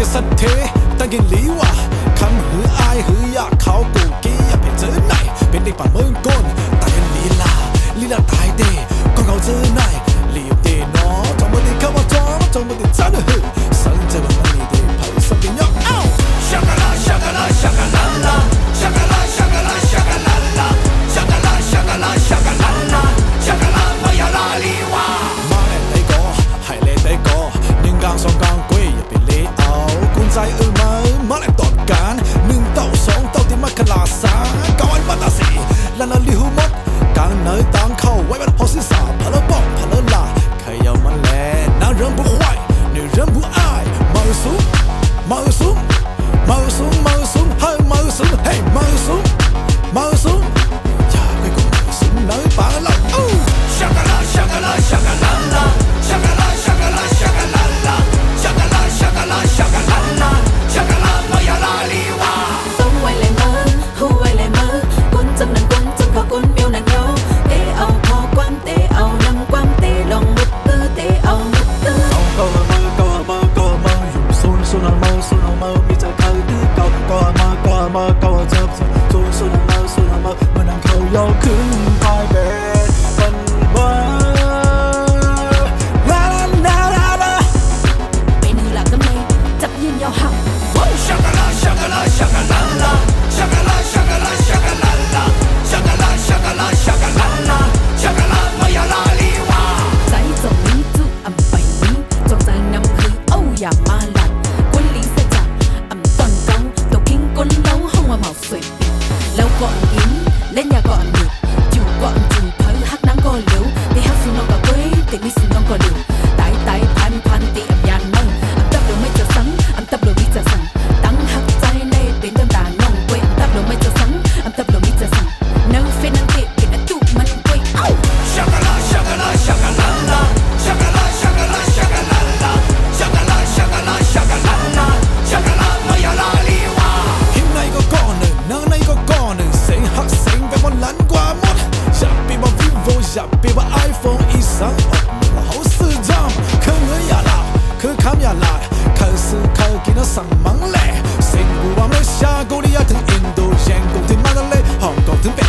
嘅實體，但見你話近หืออายหืออยากเขากูกี้อยากเป็นเจอไหนเป็นเด็กป่าเมืองก้นแต่กันลีลาตายเดก็เขาเจอไหนลีบเดนอจอมติเข้ามาจอมจอมติจันหือสังเจอมันลีเดเผยสักยังอ้าวชากาลาชากาลาชากาลาลาชากาลาชากาลาชากาลาลาชากาลาชากาลาชากาลาลาชากาลาพยาลาลีวามาเล่นได้ก็ให้เล่นได้ก็นิ่งกลางสองกลางกุ้ยอย่าไปเลี้ยวกุญใจมือมาเล่นตอดกัน1ต่อ2ต่อที่มาขลาสาก่อนมาตาสีและนาลีหูมดกลางเนยต่างเข้าไว้บัดพอสิสาพะละบอกพะละลาใคร要มันแลน่าเริ่มผู้坏女人不爱毛苏毛苏毛苏毛苏嘿毛苏嘿毛苏毛苏呀贵个毛苏能把了哦香格拉香格拉香格拉拉香格拉香格拉香格拉拉香格拉香格拉香格拉拉香格拉พยาลาลีวาต้องไว้เลยมือหูไว้เลยมือกุนจำนังกุนจำเขากุนเมียวนังโยเตะเอาพอความเตะเอานังความเตะลองมุดตื้อเตะเอามุดตื้อก็มือยู่ซูนเอามือมีใจเขาตื้อก็มืจับซูนเอามือมันนั่งเขายกขึ้นพายเบสเป็นว่าลาเป็นหลักกำไมจับยืนยาวหัก香格拉香格拉香格拉拉香格拉香格拉香格拉拉香格拉香格拉香格拉拉香格拉พยาลาลีวาใจจงนี้จุอำไปนี้จงใจนำคือเอาอย่ามาหลัดกุนลีเสจับอำตอนเกาตัวคิงกุนเล้าห้องว่าเมาสวยปิดแล้วก่อนอินเล่นยาก่อนหยุดจู่ก่อนจู่เผยฮักน้ำก่อนเหลวตีฮักสุนองกับเว้ยตีมิสุนองก่อนเหลวตายพันตีอำยานมั่งอำตับเราไม่จะสังอำตับเราไม่จะสังตั้งหักใจในเป็นจำตาน้องเว้ยอำตับเราไม่จะสังอำตับเราไม่จะสังเนื้อเฟนังเกะเป็นตุมันเว้ยเอ้า香格拉香格拉香格拉拉香格拉香格拉香格拉拉香格拉香格拉香格拉拉香格拉พยาลาลีวาหิมในก็ก้อนหนึ่งนางในก็ก้อนหนึ่งเสียงหักเสียงไปบนลันกว่าหมดอยากปีว่า vivo อยากปีว่า iPhone อีสังออกมา好似这么可เงยอย่าลาคือคำอย่าลา可是可กินสั่งมังแหล่สิ่ง不完美下กูนี่อยากถึงอินโดเชียงกูที่มาทะเลฮ่องกงถึงเป็น